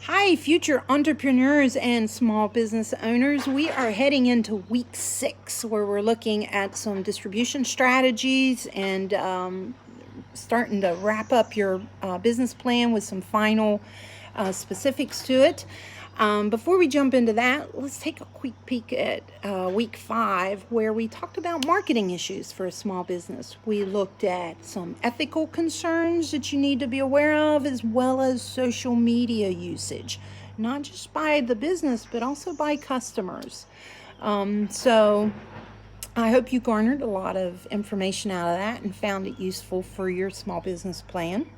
Hi, future entrepreneurs and small business owners. We are heading into week 6 where we're looking at some distribution strategies and starting to wrap up your business plan with some final specifics to it. Before we jump into that, let's take a quick peek at week 5, where we talked about marketing issues for a small business. We looked at some ethical concerns that you need to be aware of, as well as social media usage, not just by the business, but also by customers. So I hope you garnered a lot of information out of that and found it useful for your small business plan.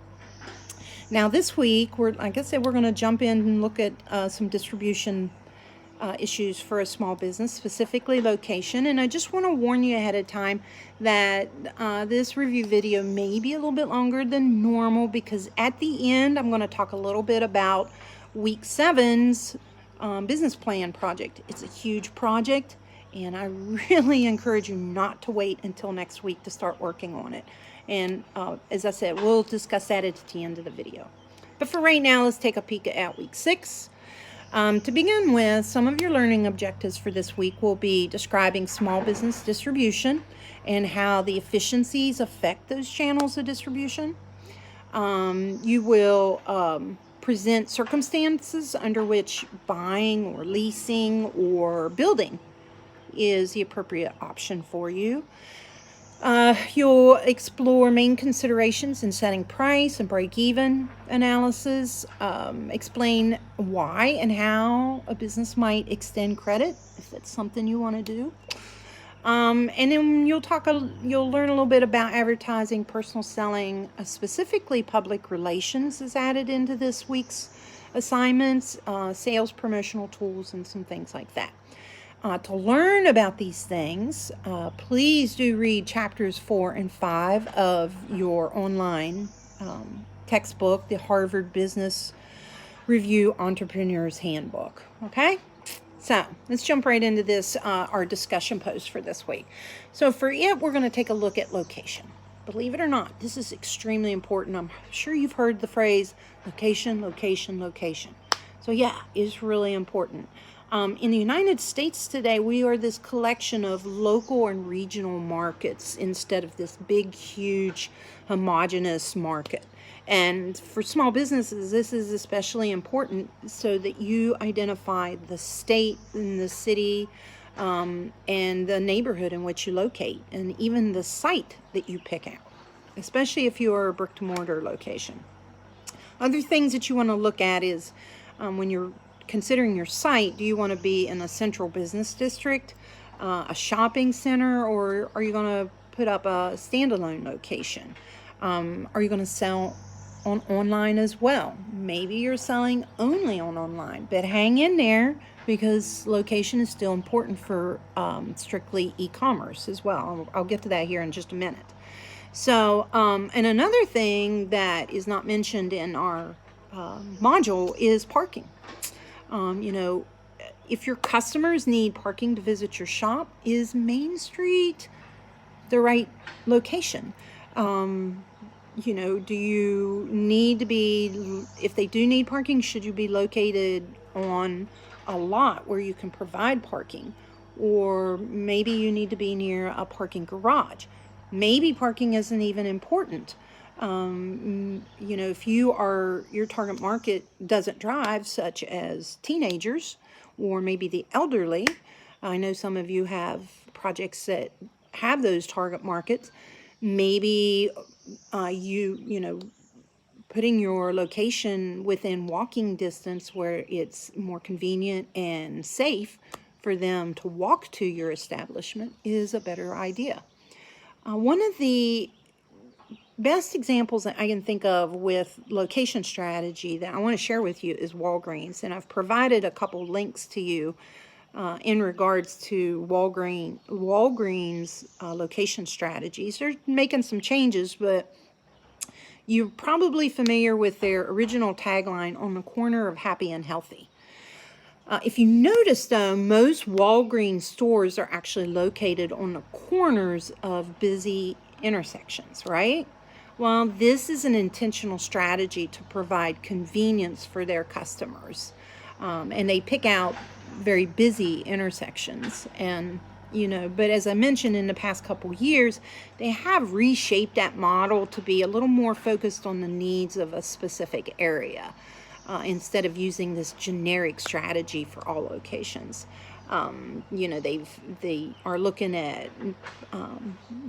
Now this week, like I said, we're going to jump in and look at some distribution issues for a small business, specifically location. And I just want to warn you ahead of time that this review video may be a little bit longer than normal, because at the end, I'm going to talk a little bit about week 7's business plan project. It's a huge project, and I really encourage you not to wait until next week to start working on it. And as I said, we'll discuss that at the end of the video. But for right now, let's take a peek at week 6. To begin with, some of your learning objectives for this week will be describing small business distribution and how the efficiencies affect those channels of distribution. You will present circumstances under which buying or leasing or building is the appropriate option for you. You'll explore main considerations in setting price and break-even analysis, explain why and how a business might extend credit, if that's something you want to do. And then you'll learn a little bit about advertising, personal selling, specifically public relations is added into this week's assignments, sales, promotional tools, and some things like that. To learn about these things, please do read chapters 4 and 5 of your online textbook, the Harvard Business Review Entrepreneur's Handbook. Okay? So let's jump right into this, our discussion post for this week. So for it, we're going to take a look at location. Believe it or not, this is extremely important. I'm sure you've heard the phrase location, location, location. So yeah, it's really important. In the United States today, we are this collection of local and regional markets instead of this big, huge, homogeneous market. And for small businesses, this is especially important so that you identify the state and the city and the neighborhood in which you locate, and even the site that you pick out, especially if you are a brick-and-mortar location. Other things that you want to look at is when you're considering your site, do you want to be in a central business district, a shopping center, or are you going to put up a standalone location? Are you going to sell online as well? Maybe you're selling only on online, but hang in there, because location is still important for strictly e-commerce as well. I'll get to that here in just a minute. So, and another thing that is not mentioned in our module is parking. If your customers need parking to visit your shop, is Main Street the right location? Do you need to be, if they do need parking, should you be located on a lot where you can provide parking? Or maybe you need to be near a parking garage. Maybe parking isn't even important. If your target market doesn't drive, such as teenagers or maybe the elderly, I know some of you have projects that have those target markets. Maybe putting your location within walking distance where it's more convenient and safe for them to walk to your establishment is a better idea. One of the best examples that I can think of with location strategy that I want to share with you is Walgreens, and I've provided a couple links to you in regards to Walgreens location strategies. They're making some changes, but you're probably familiar with their original tagline, "On the corner of happy and healthy." If you notice, though, most Walgreens stores are actually located on the corners of busy intersections, right? Well, this is an intentional strategy to provide convenience for their customers. And they pick out very busy intersections. And, but as I mentioned in the past couple years, they have reshaped that model to be a little more focused on the needs of a specific area instead of using this generic strategy for all locations. They are looking at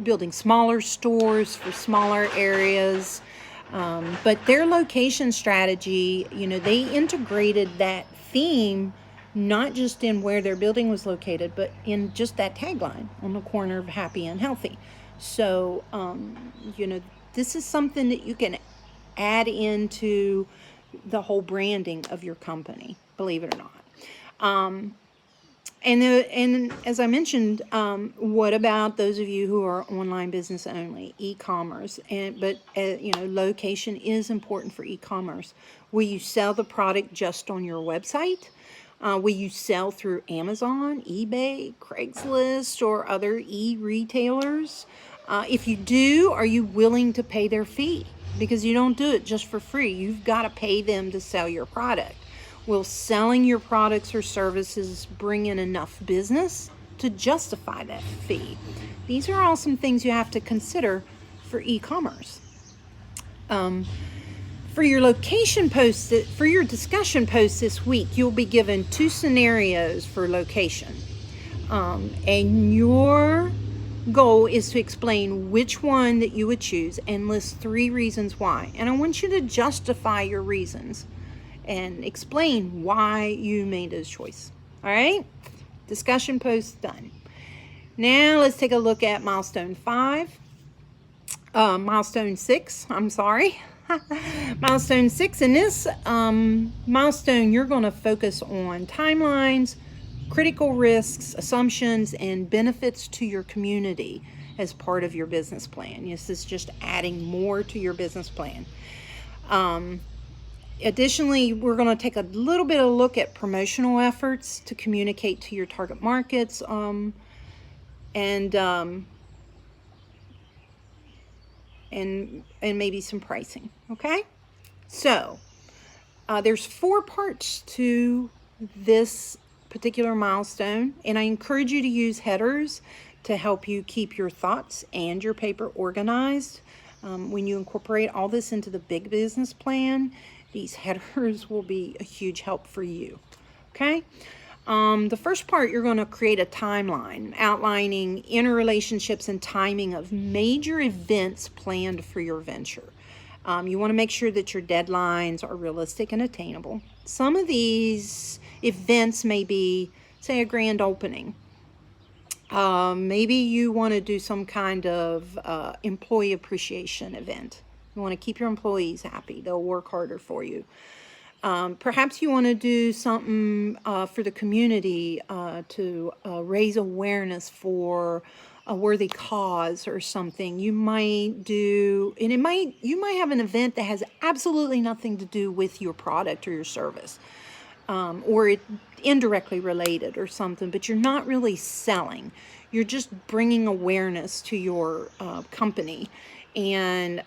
building smaller stores for smaller areas, but their location strategy, they integrated that theme not just in where their building was located, but in just that tagline on the corner of happy and healthy. So, this is something that you can add into the whole branding of your company, believe it or not. And as I mentioned, what about those of you who are online business only, e-commerce? But location is important for e-commerce. Will you sell the product just on your website? Will you sell through Amazon, eBay, Craigslist, or other e-retailers? If you do, are you willing to pay their fee? Because you don't do it just for free. You've got to pay them to sell your product. Will selling your products or services bring in enough business to justify that fee? These are all some things you have to consider for e-commerce. For your location post, for your discussion post this week, you'll be given 2 scenarios for location. And your goal is to explain which one that you would choose and list 3 reasons why. And I want you to justify your reasons and explain why you made those choices. All right? Discussion post done. Now let's take a look at milestone 6, I'm sorry. Milestone 6. In this milestone, you're going to focus on timelines, critical risks, assumptions, and benefits to your community as part of your business plan. This is just adding more to your business plan. Additionally, we're going to take a little bit of a look at promotional efforts to communicate to your target markets and maybe some pricing. Okay, so there's 4 parts to this particular milestone, and I encourage you to use headers to help you keep your thoughts and your paper organized. When you incorporate all this into the big business plan, these headers will be a huge help for you. Okay? The first part, you're going to create a timeline outlining interrelationships and timing of major events planned for your venture. You want to make sure that your deadlines are realistic and attainable. Some of these events may be, say, a grand opening. Maybe you want to do some kind of employee appreciation event. You want to keep your employees happy. They'll work harder for you. Perhaps you want to do something for the community to raise awareness for a worthy cause or something. You might do, and you might have an event that has absolutely nothing to do with your product or your service, or it indirectly related or something, but you're not really selling. You're just bringing awareness to your company. And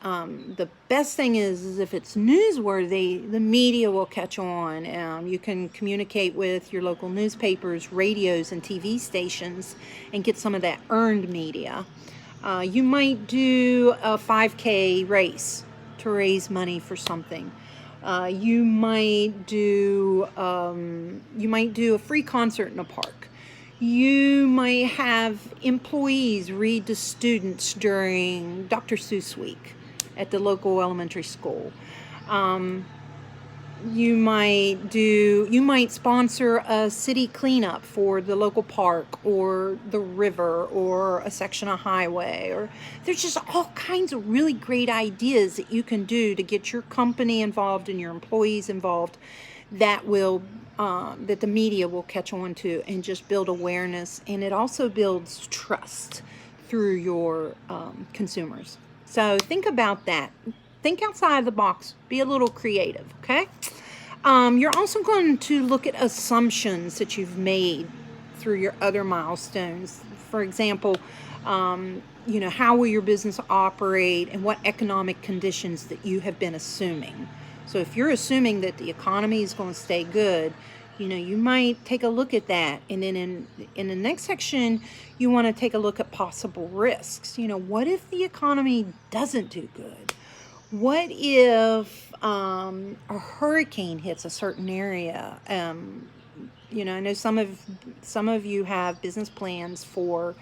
the best thing is if it's newsworthy, the media will catch on. You can communicate with your local newspapers, radios, and TV stations and get some of that earned media. You might do a 5K race to raise money for something. You might do a free concert in a park. You might have employees read to students during Dr. Seuss Week at the local elementary school. You might sponsor a city cleanup for the local park or the river or a section of highway. Or there's just all kinds of really great ideas that you can do to get your company involved and your employees involved that will that the media will catch on to and just build awareness. And it also builds trust through your consumers. So think about that. Think outside the box. Be a little creative, okay? You're also going to look at assumptions that you've made through your other milestones. For example, how will your business operate and what economic conditions that you have been assuming. So if you're assuming that the economy is going to stay good, you might take a look at that. And then in the next section, you want to take a look at possible risks. What if the economy doesn't do good? What if a hurricane hits a certain area? I know some of you have business plans for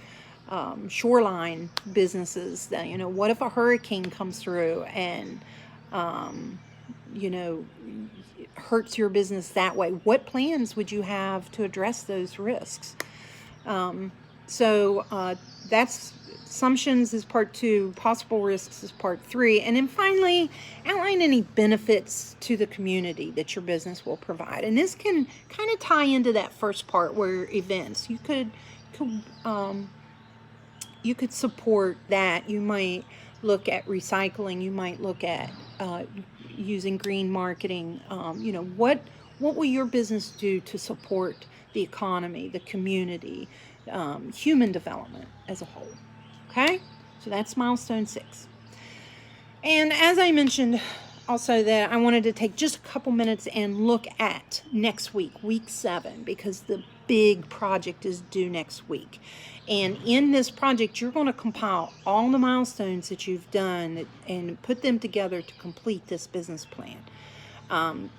shoreline businesses. That, what if a hurricane comes through and hurts your business that way? What plans would you have to address those risks? So that's assumptions is part 2, possible risks is part 3, and then finally outline any benefits to the community that your business will provide. And this can kind of tie into that first part where events you could support that. You might look at recycling. You might look at using green marketing. What will your business do to support the economy, the community, human development as a whole? Okay, so that's milestone 6. And as I mentioned also, that I wanted to take just a couple minutes and look at next week, week 7, because the big project is due next week. And in this project, you're going to compile all the milestones that you've done and put them together to complete this business plan.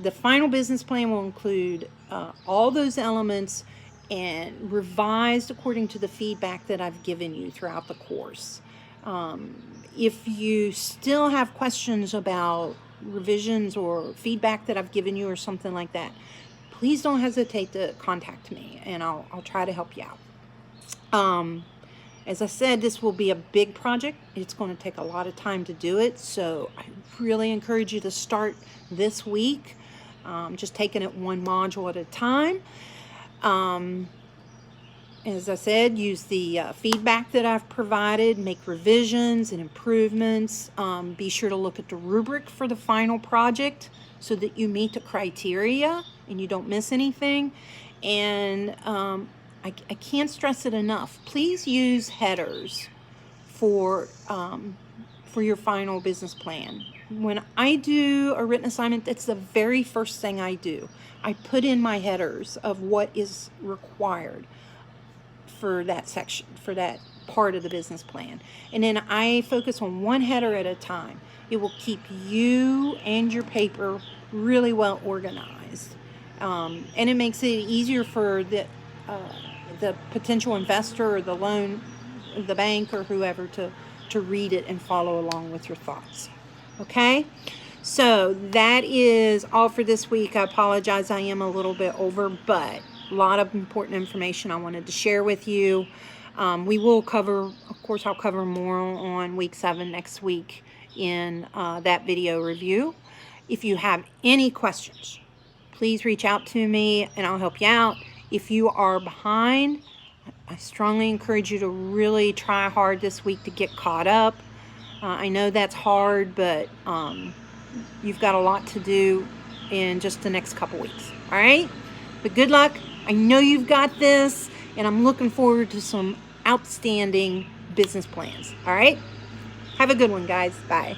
The final business plan will include all those elements and revised according to the feedback that I've given you throughout the course. If you still have questions about revisions or feedback that I've given you or something like that, please don't hesitate to contact me, and I'll try to help you out. As I said, this will be a big project. It's going to take a lot of time to do it, so I really encourage you to start this week, just taking it one module at a time. As I said, use the feedback that I've provided, make revisions and improvements. Be sure to look at the rubric for the final project so that you meet the criteria and you don't miss anything. And I can't stress it enough. Please use headers for your final business plan. When I do a written assignment, that's the very first thing I do. I put in my headers of what is required for that section, for that part of the business plan. And then I focus on one header at a time. It will keep you and your paper really well organized. And it makes it easier for the potential investor or the bank or whoever to read it and follow along with your thoughts. Okay? So that is all for this week. I apologize, I am a little bit over, but a lot of important information I wanted to share with you. We will cover, of course, I'll cover more on week 7 next week in that video review. If you have any questions, please reach out to me and I'll help you out. If you are behind, I strongly encourage you to really try hard this week to get caught up. I know that's hard, but you've got a lot to do in just the next couple weeks. All right? But good luck. I know you've got this, and I'm looking forward to some outstanding business plans. All right? Have a good one, guys. Bye.